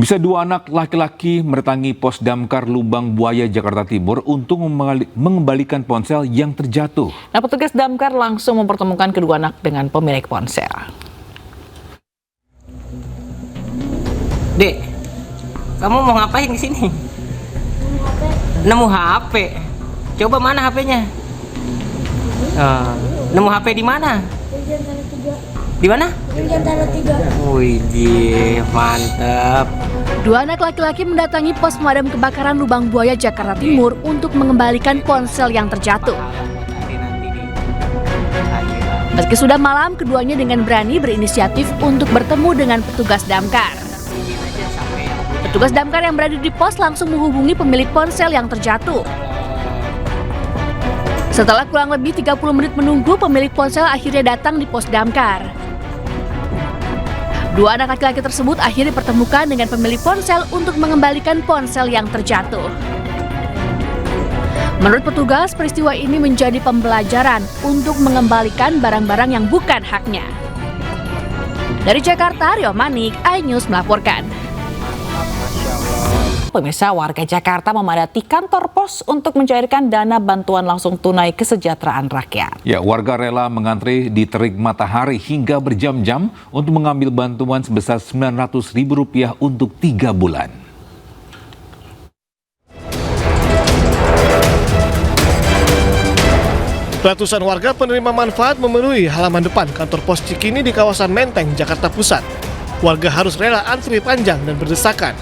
Bisa dua anak laki-laki mendatangi pos damkar Lubang Buaya, Jakarta Timur untuk mengembalikan ponsel yang terjatuh. Nah, petugas damkar langsung mempertemukan kedua anak dengan pemilik ponsel. Dek, kamu mau ngapain di sini? Nemu HP. Coba mana HP-nya? Nemu HP di mana? Di mana? Wih, mantap. Dua anak laki-laki mendatangi pos pemadam kebakaran Lubang Buaya, Jakarta Timur untuk mengembalikan ponsel yang terjatuh. Meski sudah malam, keduanya dengan berani berinisiatif untuk bertemu dengan petugas damkar. Petugas damkar yang berada di pos langsung menghubungi pemilik ponsel yang terjatuh. Setelah kurang lebih 30 menit menunggu, pemilik ponsel akhirnya datang di pos damkar. Dua anak laki-laki tersebut akhirnya dipertemukan dengan pemilik ponsel untuk mengembalikan ponsel yang terjatuh. Menurut petugas, peristiwa ini menjadi pembelajaran untuk mengembalikan barang-barang yang bukan haknya. Dari Jakarta, Rio Manik, iNews melaporkan. Pemirsa, warga Jakarta memadati kantor pos untuk mencairkan dana bantuan langsung tunai kesejahteraan rakyat. Ya, warga rela mengantri di terik matahari hingga berjam-jam untuk mengambil bantuan sebesar Rp900.000 untuk 3 bulan. Ratusan warga penerima manfaat memenuhi halaman depan kantor pos Cikini di kawasan Menteng, Jakarta Pusat. Warga harus rela antri panjang dan berdesakan.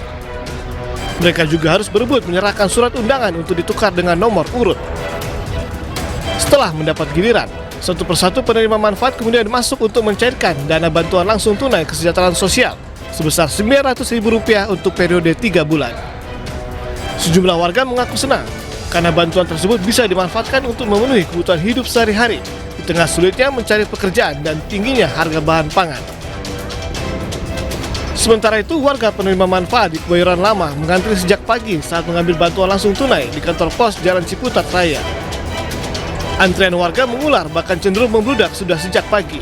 Mereka juga harus berebut menyerahkan surat undangan untuk ditukar dengan nomor urut. Setelah mendapat giliran, satu persatu penerima manfaat kemudian masuk untuk mencairkan dana bantuan langsung tunai kesejahteraan sosial sebesar Rp900.000 untuk periode 3 bulan. Sejumlah warga mengaku senang karena bantuan tersebut bisa dimanfaatkan untuk memenuhi kebutuhan hidup sehari-hari di tengah sulitnya mencari pekerjaan dan tingginya harga bahan pangan. Sementara itu, warga penerima manfaat di Kebayoran Lama mengantri sejak pagi saat mengambil bantuan langsung tunai di kantor pos Jalan Ciputat Raya. Antrian warga mengular bahkan cenderung membludak sudah sejak pagi.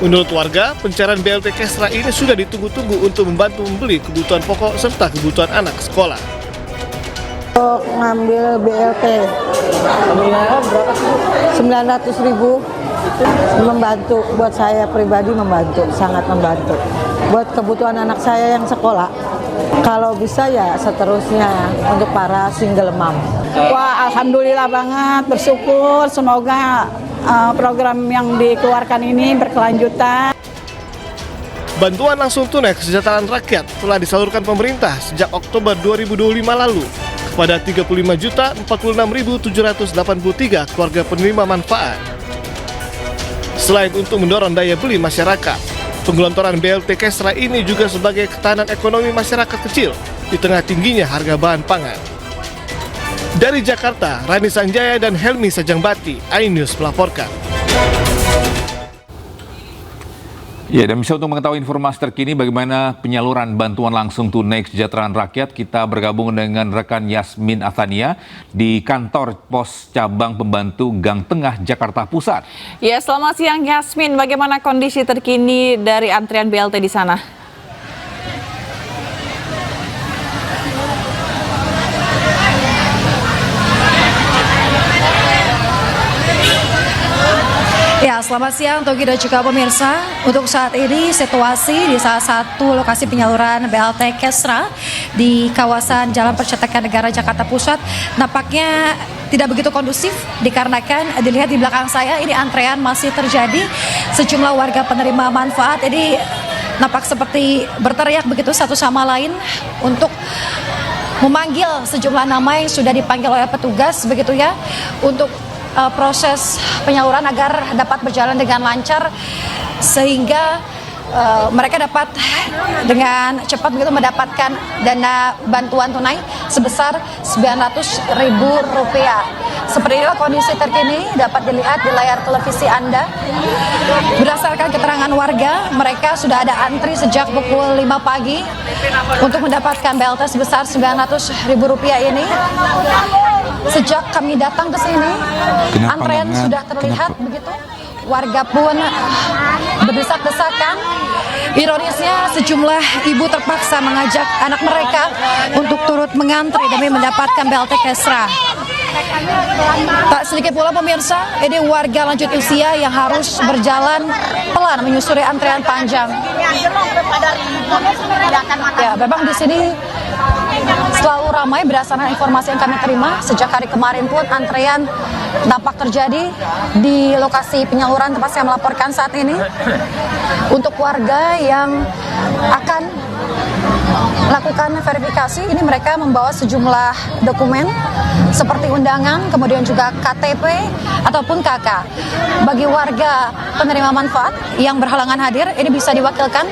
Menurut warga, pencairan BLT Kesra ini sudah ditunggu-tunggu untuk membantu membeli kebutuhan pokok serta kebutuhan anak sekolah. Untuk ngambil BLT, berapa sih? 900.000, membantu buat saya pribadi, membantu, sangat membantu. Buat kebutuhan anak saya yang sekolah, kalau bisa ya seterusnya untuk para single mom. Wah, alhamdulillah banget, bersyukur, semoga program yang dikeluarkan ini berkelanjutan. Bantuan langsung tunai kesejahteraan rakyat telah disalurkan pemerintah sejak Oktober 2025 lalu kepada 35.046.783 keluarga penerima manfaat. Selain untuk mendorong daya beli masyarakat, penggelontoran BLT Kesra ini juga sebagai ketahanan ekonomi masyarakat kecil di tengah tingginya harga bahan pangan. Dari Jakarta, Rani Sanjaya dan Helmi Sajangbati, iNews melaporkan. Ya, dan bisa untuk mengetahui informasi terkini bagaimana penyaluran bantuan langsung tunai kesejahteraan rakyat, kita bergabung dengan rekan Yasmin Athania di kantor pos cabang pembantu Gang Tengah, Jakarta Pusat. Ya, selamat siang Yasmin. Bagaimana kondisi terkini dari antrian BLT di sana? Ya, selamat siang Togi dan juga pemirsa. Untuk saat ini situasi di salah satu lokasi penyaluran BLT Kesra di kawasan Jalan Percetakan Negara Jakarta Pusat nampaknya tidak begitu kondusif dikarenakan dilihat di belakang saya ini antrean masih terjadi. Sejumlah warga penerima manfaat ini nampak seperti berteriak begitu satu sama lain untuk memanggil sejumlah nama yang sudah dipanggil oleh petugas begitu ya untuk proses penyaluran agar dapat berjalan dengan lancar sehingga mereka dapat dengan cepat begitu mendapatkan dana bantuan tunai sebesar Rp900.000. Seperti inilah kondisi terkini dapat dilihat di layar televisi Anda. Berdasarkan keterangan warga, mereka sudah ada antri sejak pukul 5 pagi untuk mendapatkan BLT sebesar Rp900.000 ini. Sejak kami datang ke sini, antrean sudah terlihat begitu. Warga pun berdesak-desakan Ironisnya sejumlah ibu terpaksa mengajak anak mereka untuk turut mengantri demi mendapatkan BLT Kesra. Tak sedikit pula pemirsa, ini warga lanjut usia yang harus berjalan pelan menyusuri antrean panjang. Ya, memang di sini selalu ramai berdasarkan informasi yang kami terima. Sejak hari kemarin pun antrean tampak terjadi di lokasi penyaluran tempat saya melaporkan saat ini. Untuk warga yang akan lakukan verifikasi, ini mereka membawa sejumlah dokumen seperti undangan, kemudian juga KTP ataupun KK. Bagi warga penerima manfaat yang berhalangan hadir, ini bisa diwakilkan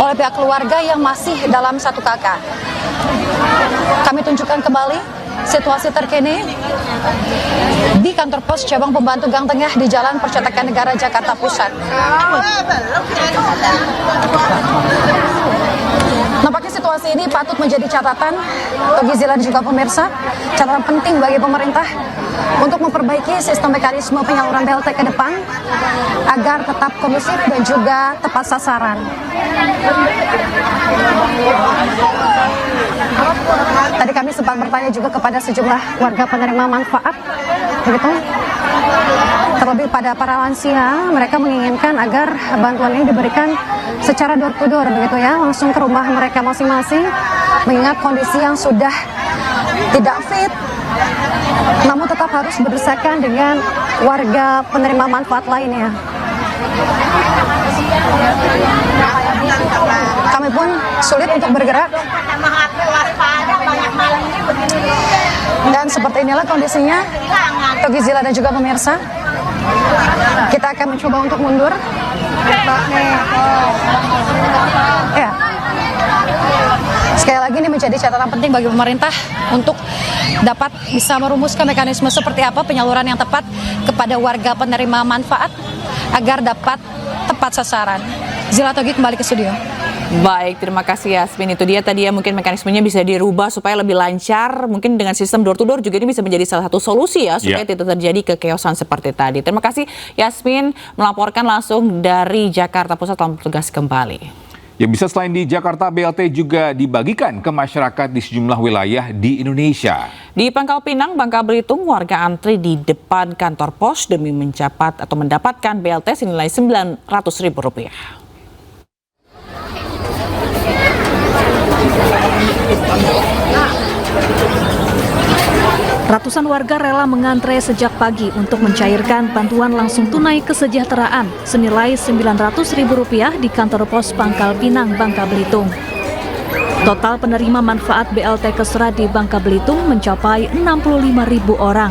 oleh pihak keluarga yang masih dalam satu KK. Kami tunjukkan kembali situasi terkini di kantor pos cabang pembantu Gang Tengah di Jalan Percetakan Negara Jakarta Pusat. Nampaknya situasi ini patut menjadi catatan bagi Zila dan juga pemirsa, catatan penting bagi pemerintah untuk memperbaiki sistem mekanisme penyaluran BLT ke depan agar tetap kondusif dan juga tepat sasaran. Tadi kami sempat bertanya juga kepada sejumlah warga penerima manfaat, begitu. Terlebih pada para lansia, mereka menginginkan agar bantuan ini diberikan secara door to door, begitu ya, langsung ke rumah mereka masing-masing, mengingat kondisi yang sudah tidak fit, namun tetap harus berdesakan dengan warga penerima manfaat lainnya. Kami pun sulit untuk bergerak. Dan seperti inilah kondisinya bagi Zila dan juga pemirsa. Kita akan mencoba untuk mundur. Ya. Sekali lagi ini menjadi catatan penting bagi pemerintah untuk dapat bisa merumuskan mekanisme seperti apa penyaluran yang tepat kepada warga penerima manfaat agar dapat tepat sasaran. Zila Togi kembali ke studio. Baik, terima kasih Yasmin. Itu dia tadi ya, mungkin mekanismenya bisa dirubah supaya lebih lancar. Mungkin dengan sistem door to door juga ini bisa menjadi salah satu solusi ya, supaya tidak terjadi kekeosan seperti tadi. Terima kasih Yasmin melaporkan langsung dari Jakarta Pusat. Selamat bertugas kembali. Ya, bisa selain di Jakarta, BLT juga dibagikan ke masyarakat di sejumlah wilayah di Indonesia. Di Pangkal Pinang, Bangka Belitung, warga antri di depan kantor pos demi mendapatkan BLT senilai Rp900.000. Ratusan warga rela mengantre sejak pagi untuk mencairkan bantuan langsung tunai kesejahteraan senilai Rp900.000 di kantor pos Pangkal Pinang, Bangka Belitung. Total penerima manfaat BLT Kesra di Bangka Belitung mencapai 65.000 orang.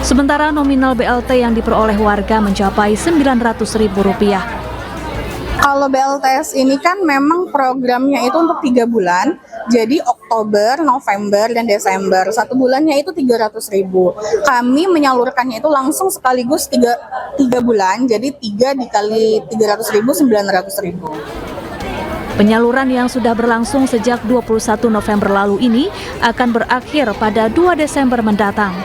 Sementara nominal BLT yang diperoleh warga mencapai Rp900.000. Kalau BLTS ini kan memang programnya itu untuk 3 bulan, jadi Oktober, November, dan Desember. 1 bulannya itu 300.000. Kami menyalurkannya itu langsung sekaligus 3 bulan, jadi 3 dikali 300.000, 900.000. Penyaluran yang sudah berlangsung sejak 21 November lalu ini akan berakhir pada 2 Desember mendatang.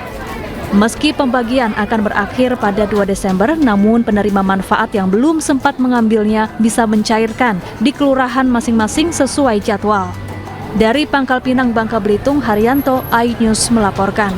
Meski pembagian akan berakhir pada 2 Desember, namun penerima manfaat yang belum sempat mengambilnya bisa mencairkan di kelurahan masing-masing sesuai jadwal. Dari Pangkal Pinang, Bangka Belitung, Haryanto, iNews melaporkan.